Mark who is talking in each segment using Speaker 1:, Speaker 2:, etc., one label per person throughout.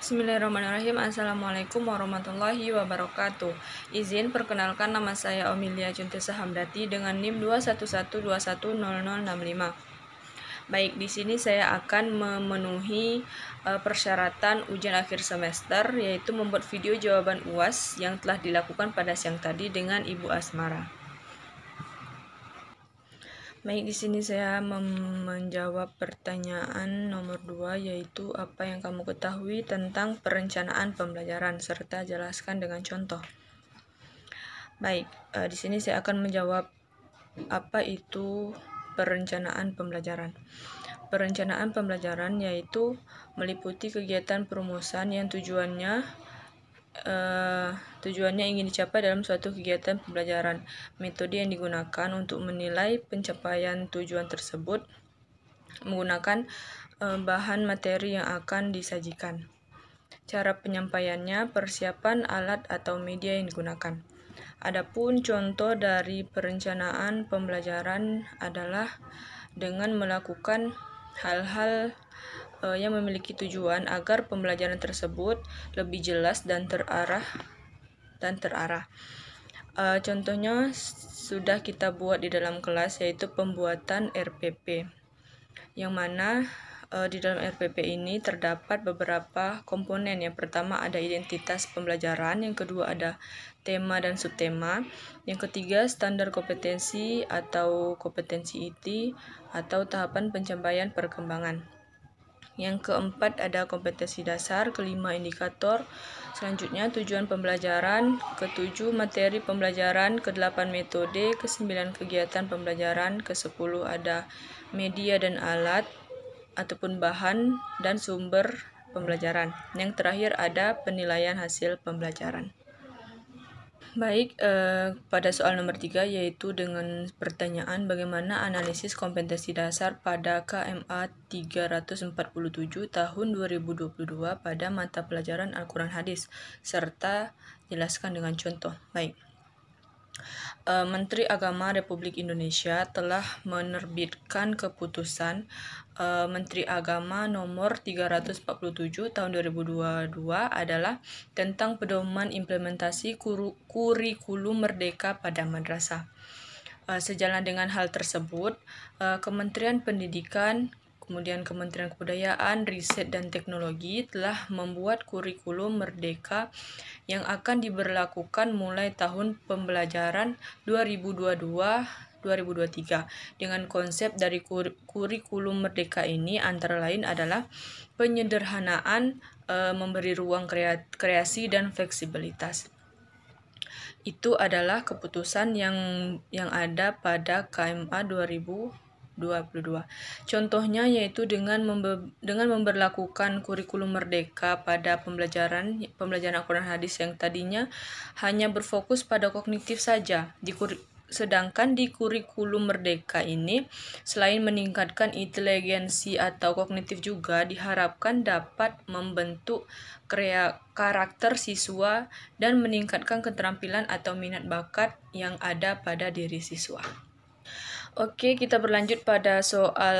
Speaker 1: Bismillahirrahmanirrahim. Assalamualaikum warahmatullahi wabarakatuh. Izin perkenalkan, nama saya Omilia Cuntesa Hamdati dengan NIM 211210065. Baik, di sini saya akan memenuhi persyaratan ujian akhir semester, yaitu membuat video jawaban UAS yang telah dilakukan pada siang tadi dengan Ibu Asmara. Baik, di sini saya menjawab pertanyaan nomor 2, yaitu apa yang kamu ketahui tentang perencanaan pembelajaran serta jelaskan dengan contoh. Baik, di sini saya akan menjawab apa itu perencanaan pembelajaran. Perencanaan pembelajaran yaitu meliputi kegiatan perumusan yang tujuannya ingin dicapai dalam suatu kegiatan pembelajaran. Metode yang digunakan untuk menilai pencapaian tujuan tersebut menggunakan bahan materi yang akan disajikan. Cara penyampaiannya, persiapan alat atau media yang digunakan. Adapun contoh dari perencanaan pembelajaran adalah dengan melakukan hal-hal yang memiliki tujuan agar pembelajaran tersebut lebih jelas dan terarah. Contohnya sudah kita buat di dalam kelas, yaitu pembuatan RPP, yang mana di dalam RPP ini terdapat beberapa komponen. Yang pertama ada identitas pembelajaran, yang kedua ada tema dan subtema, yang ketiga standar kompetensi atau kompetensi IT atau tahapan pencapaian perkembangan. Yang keempat ada kompetensi dasar, kelima indikator, selanjutnya tujuan pembelajaran, ketujuh materi pembelajaran, kedelapan metode, kesembilan kegiatan pembelajaran, kesepuluh ada media dan alat ataupun bahan dan sumber pembelajaran. Yang terakhir ada penilaian hasil pembelajaran. Baik, pada soal nomor 3, yaitu dengan pertanyaan bagaimana analisis kompetensi dasar pada KMA 347 tahun 2022 pada mata pelajaran Al-Quran Hadis, serta jelaskan dengan contoh. Baik, Menteri Agama Republik Indonesia telah menerbitkan keputusan Menteri Agama nomor 347 tahun 2022 adalah tentang pedoman implementasi kurikulum merdeka pada madrasah. Sejalan dengan hal tersebut, Kementerian Pendidikan, kemudian Kementerian Kebudayaan, Riset dan Teknologi telah membuat kurikulum merdeka yang akan diberlakukan mulai tahun pembelajaran 2022-2023. Dengan konsep dari kurikulum merdeka ini antara lain adalah penyederhanaan, memberi ruang kreasi dan fleksibilitas. Itu adalah keputusan yang ada pada KMA 2022. Contohnya yaitu dengan memberlakukan kurikulum merdeka pada pembelajaran Al-Quran Hadis yang tadinya hanya berfokus pada kognitif saja. Sedangkan di kurikulum merdeka ini, selain meningkatkan inteligensi atau kognitif juga diharapkan dapat membentuk karakter siswa dan meningkatkan keterampilan atau minat bakat yang ada pada diri siswa. Oke, kita berlanjut pada soal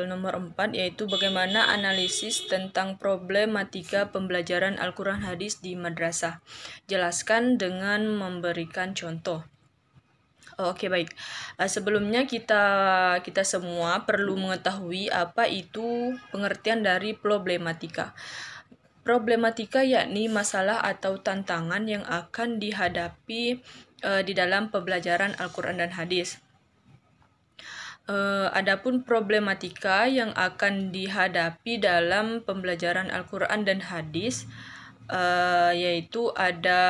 Speaker 1: nomor 4, yaitu bagaimana analisis tentang problematika pembelajaran Al-Quran Hadis di madrasah. Jelaskan dengan memberikan contoh. Oke, baik. Sebelumnya kita semua perlu mengetahui apa itu pengertian dari problematika. Problematika yakni masalah atau tantangan yang akan dihadapi di dalam pembelajaran Al-Quran dan Hadis. Adapun problematika yang akan dihadapi dalam pembelajaran Al-Quran dan Hadis yaitu ada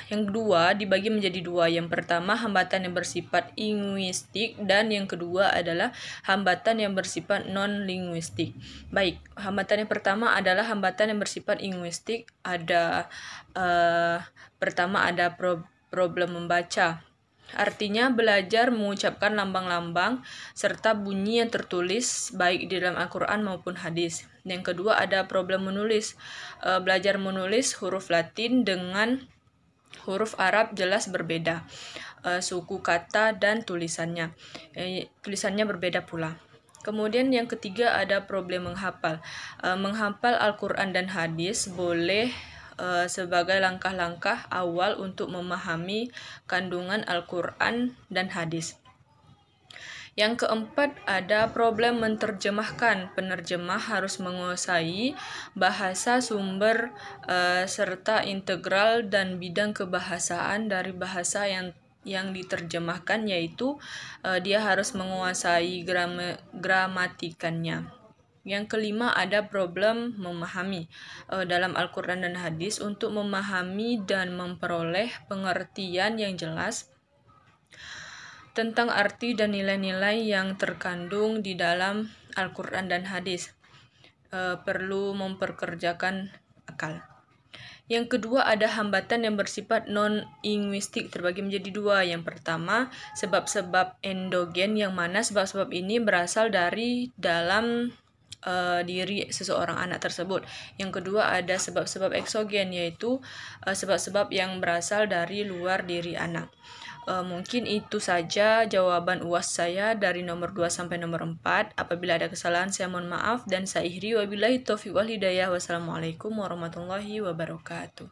Speaker 1: yang kedua, dibagi menjadi dua. Yang pertama hambatan yang bersifat linguistik dan yang kedua adalah hambatan yang bersifat non-linguistik. Baik, hambatan yang pertama adalah hambatan yang bersifat linguistik. Ada pertama ada problem membaca. Artinya belajar mengucapkan lambang-lambang serta bunyi yang tertulis baik di dalam Al-Quran maupun hadis. Yang kedua ada problem menulis. Belajar menulis huruf Latin dengan huruf Arab jelas berbeda. Suku kata dan tulisannya berbeda pula. Kemudian yang ketiga ada problem menghafal. Menghafal Al-Quran dan hadis boleh sebagai langkah-langkah awal untuk memahami kandungan Al-Quran dan hadis. Yang keempat ada problem menerjemahkan. Penerjemah harus menguasai bahasa sumber serta integral dan bidang kebahasaan dari bahasa yang diterjemahkan, yaitu dia harus menguasai gramatikannya. Yang kelima ada problem memahami. Dalam Al-Quran dan hadis, untuk memahami dan memperoleh pengertian yang jelas tentang arti dan nilai-nilai yang terkandung di dalam Al-Quran dan hadis, perlu memperkerjakan akal. Yang kedua ada hambatan yang bersifat non-linguistik, terbagi menjadi dua. Yang pertama, sebab-sebab endogen, yang mana sebab-sebab ini berasal dari dalam diri seseorang anak tersebut. Yang kedua ada sebab-sebab eksogen, yaitu sebab-sebab yang berasal dari luar diri anak. Mungkin itu saja jawaban UAS saya dari nomor 2 sampai nomor 4. Apabila ada kesalahan saya mohon maaf dan saya akhiri. Wabillahi taufiq wal hidayah. Wassalamualaikum warahmatullahi wabarakatuh.